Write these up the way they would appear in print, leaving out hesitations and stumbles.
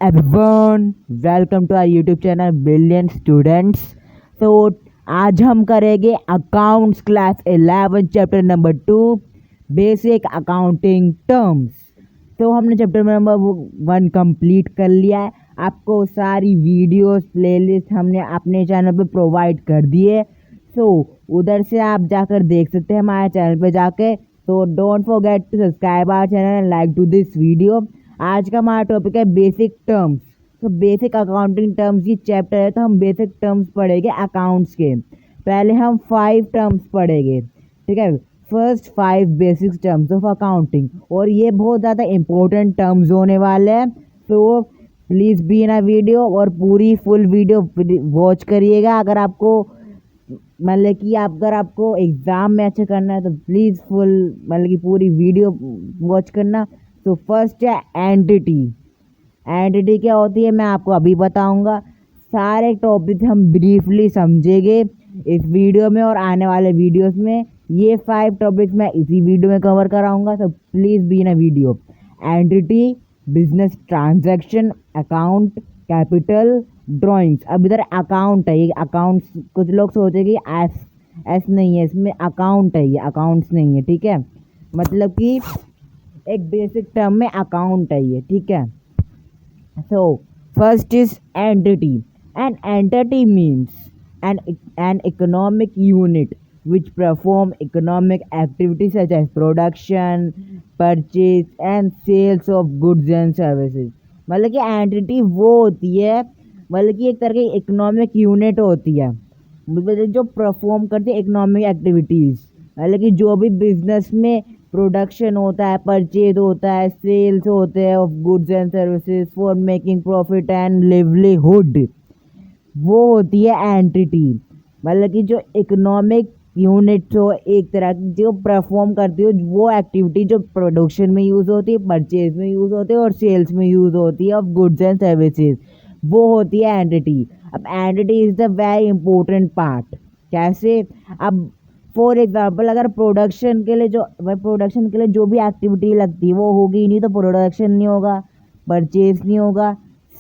Everyone, welcome to our YouTube channel billion students. तो आज हम करेंगे accounts class 11 chapter number 2 basic accounting terms. तो हमने चैप्टर नंबर 1 कंप्लीट कर लिया है। आपको सारी वीडियोस प्लेलिस्ट हमने अपने चैनल पे प्रोवाइड कर दिए, तो उधर से आप जाकर देख सकते हैं हमारे चैनल पे जाके। तो don't forget to subscribe our channel and like to this video. आज का हमारा टॉपिक है बेसिक टर्म्स। तो बेसिक अकाउंटिंग टर्म्स ये चैप्टर है, तो हम बेसिक टर्म्स पढ़ेंगे अकाउंट्स के। पहले हम 5 टर्म्स पढ़ेंगे, ठीक है। First 5 basic terms of accounting, और ये बहुत ज़्यादा इंपॉर्टेंट टर्म्स होने वाले हैं। तो please be in a video और पूरी फुल वीडियो वॉच करिएगा। अगर आपको मतलब कि अगर आपको एग्ज़ाम में अच्छा करना है तो प्लीज़ फुल मतलब कि पूरी वीडियो वॉच करना। तो फर्स्ट है एंटिटी। एंटिटी क्या होती है मैं आपको अभी बताऊंगा। सारे टॉपिक हम ब्रीफली समझेंगे इस वीडियो में और आने वाले वीडियोस में। ये 5 टॉपिक्स मैं इसी वीडियो में कवर कराऊंगा, तो please be in a video. Entity, business transaction, account, capital, drawings. अब इधर अकाउंट है, ये अकाउंट्स कुछ लोग सोचेंगे एस एस नहीं है, इसमें अकाउंट है, ये अकाउंट्स नहीं है, ठीक है। मतलब कि एक बेसिक टर्म में अकाउंट है ये, ठीक है। So first is entity. An entity means an economic unit which perform economic activities such as production, purchase and sales of goods and services। मतलब कि एंटिटी वो होती है, मतलब कि एक तरह की इकोनॉमिक यूनिट होती है मतलब जो परफॉर्म करती है इकोनॉमिक एक्टिविटीज़। मतलब कि जो भी बिजनेस में प्रोडक्शन होता है, परचेज होता है, सेल्स होते हैं of goods and services for making profit and livelihood, वो होती है एंटिटी। मतलब कि जो इकोनॉमिक यूनिट हो एक तरह की जो परफॉर्म करती हो वो एक्टिविटी जो प्रोडक्शन में यूज़ होती है, परचेज में यूज़ होती है और सेल्स में यूज़ होती है ऑफ गुड्स एंड सर्विसेज, वो होती है एंटिटी। अब entity is the very important part. कैसे? अब फॉर एग्जाम्पल अगर प्रोडक्शन के लिए जो भी एक्टिविटी लगती है वो होगी नहीं तो प्रोडक्शन नहीं होगा, परचेज नहीं होगा,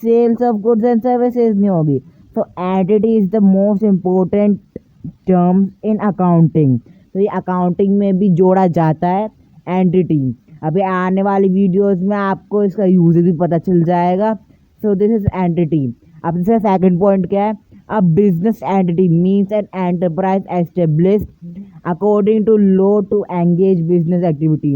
sales of goods and services नहीं होगी। तो entity is the most important term in accounting. तो ये अकाउंटिंग में भी जोड़ा जाता है एंटिटी। अभी आने वाली वीडियोस में आपको इसका यूज भी पता चल जाएगा। सो दिस इज एंटिटी। अब इसका सेकंड पॉइंट क्या है? A business entity means an enterprise established according to law to engage business activity।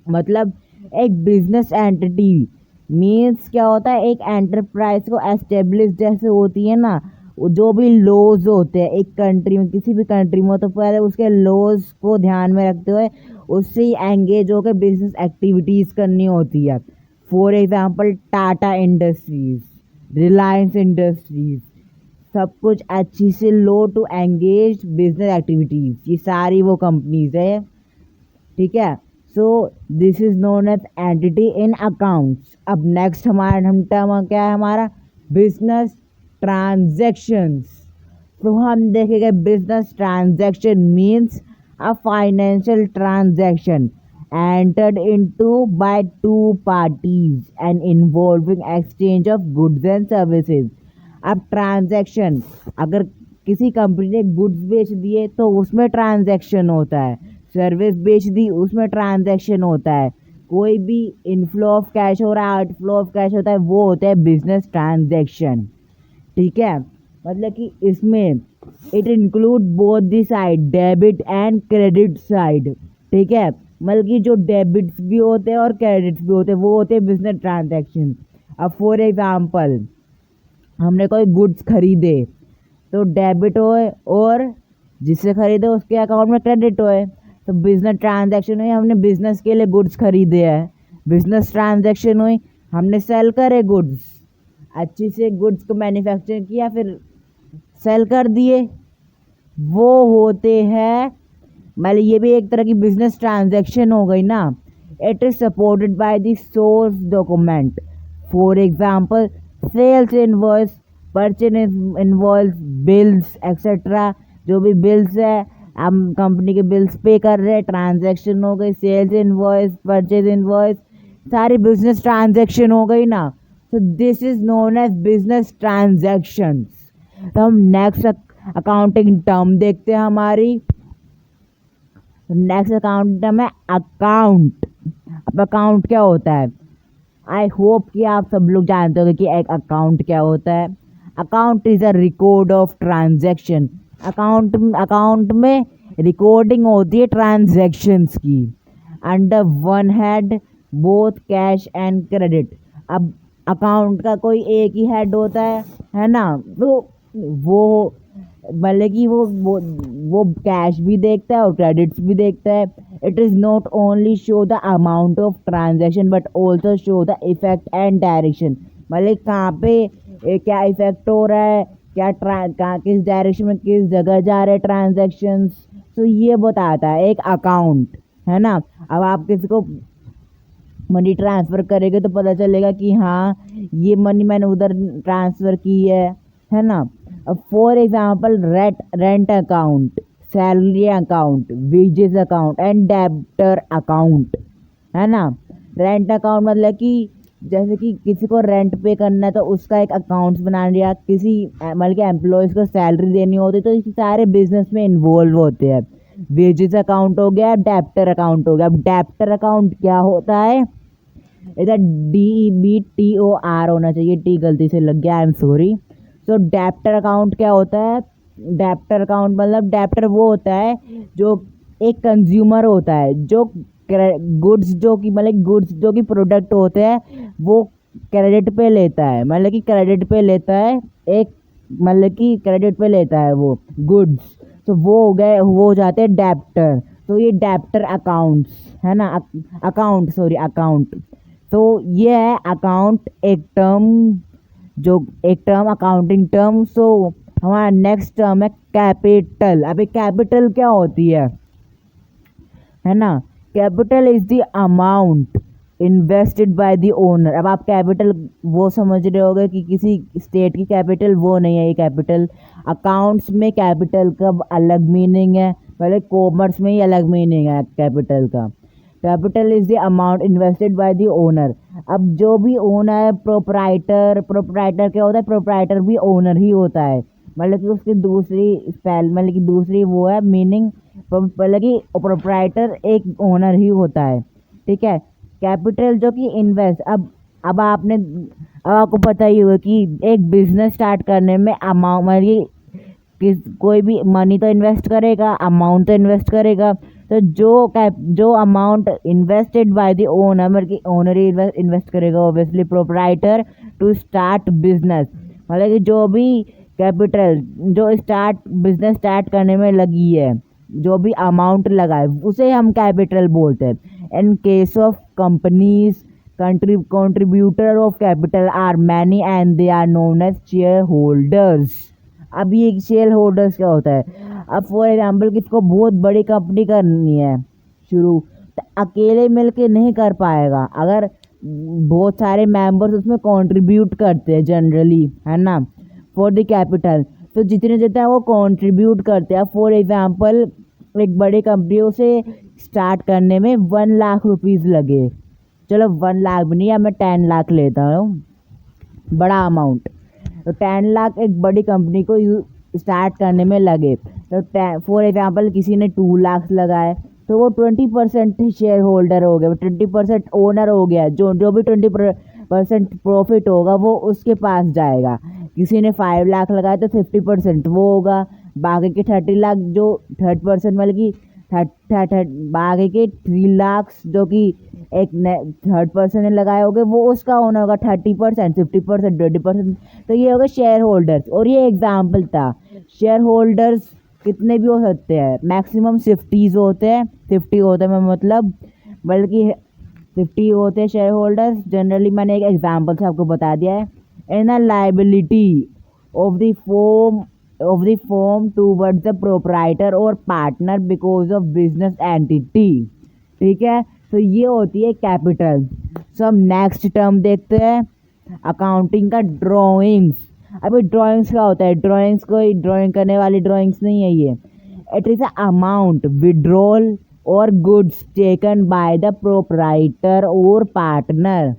मतलब एक बिजनेस एंटिटी मीन्स क्या होता है? एक एंटरप्राइज को एस्टेब्लिश जैसे होती है ना, जो भी लॉज होते हैं एक कंट्री में, किसी भी कंट्री में, तो पहले उसके लॉज को ध्यान में रखते हुए उससे ही एंगेज होकर बिजनेस एक्टिविटीज़ करनी होती है। For example Tata industries, Reliance industries, सब कुछ अच्छी से लो टू एंगेज बिजनेस एक्टिविटीज़, ये सारी वो कंपनीज है, ठीक है। So this is known as entity in accounts. अब नेक्स्ट हमारा हम टर्म क्या है हमारा? Business transactions. तो हम देखेंगे business transaction means a financial transaction entered into by two parties and involving exchange of goods and services। अब ट्रांजैक्शन, अगर किसी कंपनी ने गुड्स बेच दिए तो उसमें ट्रांजैक्शन होता है, सर्विस बेच दी उसमें ट्रांजैक्शन होता है, कोई भी इनफ्लो ऑफ कैश हो रहा है, आउटफ्लो ऑफ कैश होता है, वो होता है बिजनेस ट्रांजैक्शन, ठीक है। मतलब कि इसमें it include both the side, debit and credit side, ठीक है। मतलब कि जो डेबिट्स भी होते हैं और क्रेडिट्स भी होते हैं वो होते हैं बिजनेस ट्रांजैक्शन। अब फॉर एग्जांपल हमने कोई गुड्स खरीदे तो डेबिट होए और जिससे खरीदे उसके अकाउंट में क्रेडिट होए, तो बिजनेस ट्रांजैक्शन हुई, हमने बिजनेस के लिए गुड्स खरीदे हैं। बिजनेस ट्रांजैक्शन हुई, हमने सेल करे गुड्स, अच्छी से गुड्स को मैन्युफैक्चर किया फिर सेल कर दिए, वो होते हैं मतलब ये भी एक तरह की बिजनेस ट्रांजैक्शन हो गई ना। It is supported by the source document. For example sales invoice, purchase invoice, bills etcetera, जो भी बिल्स है हम कंपनी के बिल्स पे कर रहे हैं, ट्रांजैक्शन हो गई। सेल्स इनवॉइस, परचेज इनवॉइस, सारी बिजनेस ट्रांजैक्शन हो गई ना, so this is known as business transactions. तो हम नेक्स्ट अकाउंटिंग टर्म देखते हैं हमारी। नेक्स्ट अकाउंट टर्म है अकाउंट। अब अकाउंट क्या होता है? आई होप कि आप सब लोग जानते होंगे कि एक अकाउंट क्या होता है। Account is a record of transaction. Account में रिकॉर्डिंग होती है ट्रांजैक्शंस की। Under one head both cash and credit. अब अकाउंट का कोई एक ही हेड होता है ना? तो वो मतलब कि वो कैश भी देखता है और क्रेडिट्स भी देखता है। It is not only show the amount of transaction but also show the effect and direction. मतलब कहाँ पे क्या इफेक्ट हो रहा है, कहाँ किस डायरेक्शन में किस जगह जा रहे हैं ट्रांजैक्शंस। तो ये बताता है एक अकाउंट, है ना। अब आप किसी को मनी ट्रांसफ़र करेंगे तो पता चलेगा कि हाँ ये मनी मैंने उधर ट्रांसफ़र की है ना। अब for example rent account, salary account, wages account and debtor account, है ना। रेंट अकाउंट मतलब कि जैसे कि किसी को रेंट पे करना है तो उसका एक अकाउंट्स बना लिया। किसी मतलब कि एम्प्लॉयज़ को सैलरी देनी होती तो इस सारे बिजनेस में इन्वॉल्व होते हैं। वेजेस अकाउंट हो गया, डेब्टर अकाउंट हो गया। अब डेब्टर अकाउंट क्या होता है? इधर DEBTOR होना चाहिए, टी गलती से लग गया, I am sorry. So debtor account क्या होता है? डेब्टर अकाउंट मतलब डेब्टर वो होता है जो एक कंज्यूमर होता है जो गुड्स जो कि मतलब गुड्स जो कि प्रोडक्ट होते हैं वो क्रेडिट पे लेता है। मतलब कि क्रेडिट पे लेता है एक, मतलब कि क्रेडिट पे लेता है वो गुड्स। तो वो हो गए, वो हो जाते हैं डेब्टर। तो ये डेब्टर अकाउंट्स है ना, अकाउंट। तो ये है अकाउंट एक टर्म, जो एक टर्म अकाउंटिंग टर्म। सो हमारा नेक्स्ट टर्म है कैपिटल। अभी कैपिटल क्या होती है ना। Capital is the amount invested by the owner. अब आप कैपिटल वो समझ रहे होगे कि किसी स्टेट की कैपिटल, वो नहीं है ये कैपिटल। अकाउंट्स में कैपिटल का अलग मीनिंग है, पहले कॉमर्स में ही अलग मीनिंग है कैपिटल का। Capital is the amount invested by the owner. अब जो भी ओनर है, प्रोप्राइटर क्या होता है? प्रोप्राइटर भी ओनर ही होता है। मतलब कि उसकी दूसरी स्पेल मतलब कि दूसरी वो है मीनिंग, मतलब कि प्रोप्राइटर एक ओनर ही होता है, ठीक है। कैपिटल जो कि इन्वेस्ट, अब आपको पता ही होगा कि एक बिजनेस स्टार्ट करने में अमाउंट मतलब कोई भी मनी तो इन्वेस्ट करेगा, अमाउंट तो इन्वेस्ट करेगा। तो जो amount invested by the owner, मतलब कि ओनर ही इन्वेस्ट करेगा obviously, proprietor to start business. मतलब कि जो भी कैपिटल जो बिजनेस स्टार्ट करने में लगी है, जो भी अमाउंट लगा है उसे हम कैपिटल बोलते हैं। In case of companies contributor of capital are many and they are known as shareholders. अब ये शेयर होल्डर्स क्या होता है? अब फॉर एग्जांपल किसको बहुत बड़ी कंपनी करनी है शुरू, तो अकेले मिलके नहीं कर पाएगा। अगर बहुत सारे मेंबर्स उसमें कंट्रीब्यूट करते हैं जनरली, है ना, फॉर द कैपिटल। तो जितने वो कंट्रीब्यूट करते हैं, फॉर एग्जांपल एक बड़ी कंपनी उसे स्टार्ट करने में 1 लाख रुपीज़ लगे। चलो 1 लाख भी नहीं, अब मैं 10 लाख लेता हूँ, बड़ा अमाउंट। तो 10 लाख एक बड़ी कंपनी को स्टार्ट करने में लगे। तो फॉर एग्जांपल किसी ने 2 लाख लगाए तो वो 20% शेयर होल्डर हो गया, 20% ओनर हो गया। जो भी 20% प्रॉफिट होगा वो उसके पास जाएगा। किसी ने 5 लाख लगाया तो 50% वो होगा। बाकी के 30 लाख जो 30% मतलब कि बाकी के 3 लाख जो कि एक थर्ड पर्सन ने लगाए होंगे वो उसका होना होगा 30%, 50%, 20%। तो ये होगा शेयर होल्डर्स। और ये एग्जाम्पल था। शेयर होल्डर्स कितने भी हो सकते हैं, मैक्सिमम 50 होते हैं, 50 होते हैं मतलब बल्कि 50 होते हैं शेयर होल्डर्स जनरली। मैंने एक एग्जाम्पल से आपको बता दिया है। In a liability of the firm towards the proprietor और partner because of business entity, ठीक है। तो ये होती है कैपिटल। सो हम नेक्स्ट टर्म देखते हैं अकाउंटिंग का ड्राइंग्स। अभी ड्राइंग्स क्या होता है? ड्राइंग्स कोई ड्राइंग करने वाली ड्राइंग्स नहीं है ये। It is a amount withdrawal और goods taken by the proprietor और पार्टनर।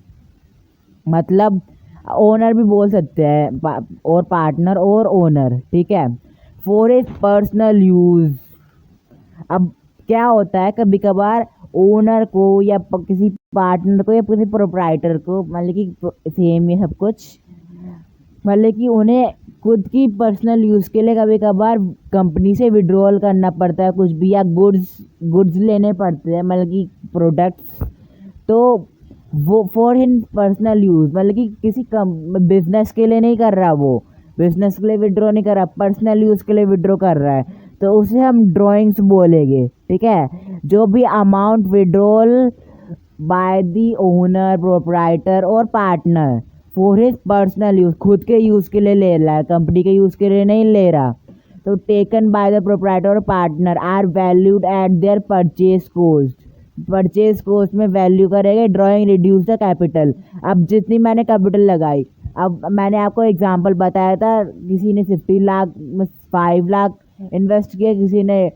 मतलब ओनर भी बोल सकते हैं और पार्टनर और ओनर, ठीक है। For his personal use. अब क्या होता है कभी कभार ओनर को या किसी पार्टनर को या किसी प्रोप्राइटर को, मतलब कि सेम ही सब कुछ, मतलब कि उन्हें खुद की पर्सनल यूज़ के लिए कभी कभार कंपनी से विड्रॉल करना पड़ता है कुछ भी, या गुड्स लेने पड़ते हैं, मतलब कि प्रोडक्ट्स। तो वो फॉर इन पर्सनल यूज़, मतलब कि किसी बिजनेस के लिए नहीं कर रहा, वो बिजनेस के लिए विड्रॉ नहीं कर रहा, पर्सनल यूज़ के लिए विड्रॉ कर रहा है, तो उसे हम ड्राइंग्स बोलेंगे, ठीक है। जो भी amount withdrawal by the owner, proprietor और partner for his personal use, खुद के यूज़ के लिए ले रहा है, कंपनी के यूज़ के लिए नहीं ले रहा, तो टेकन बाय द प्रोप्राइटर और partner are valued at their purchase cost. Purchase cost में वैल्यू करेंगे ड्राइंग रिड्यूस द कैपिटल। अब जितनी मैंने कैपिटल लगाई, अब मैंने आपको एग्जांपल बताया था, किसी ने 50 लाख 5 लाख इन्वेस्ट किया, किसी ने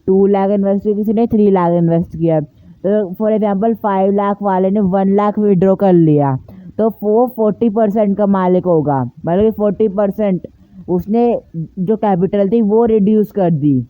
2 लाख इन्वेस्ट किया, किसी ने 3 लाख इन्वेस्ट किया। तो फॉर एग्जांपल 5 लाख वाले ने 1 लाख विड्रॉ कर लिया, तो वो 40% का मालिक होगा, मतलब कि 40% उसने जो कैपिटल थी वो रिड्यूस कर दी,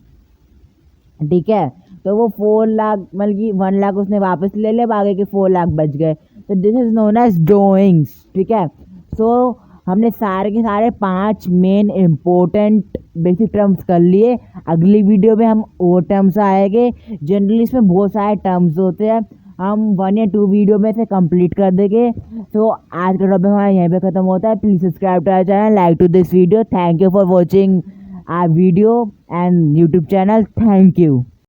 ठीक है। तो वो 4 लाख, मतलब कि 1 लाख उसने वापस ले लिया, आगे के 4 लाख बच गए। तो this is known as drawings, ठीक है। सो हमने सारे के सारे 5 मेन इम्पोर्टेंट बेसिक टर्म्स कर लिए। अगली वीडियो में हम और टर्म्स आएंगे। जनरली इसमें बहुत सारे टर्म्स होते हैं, हम 1 या 2 वीडियो में से कंप्लीट कर देंगे। तो आज का टॉपिक हमारा यहीं पे ख़त्म होता है। Please subscribe to our channel, like to this video. Thank you for watching our video and YouTube channel. Thank you.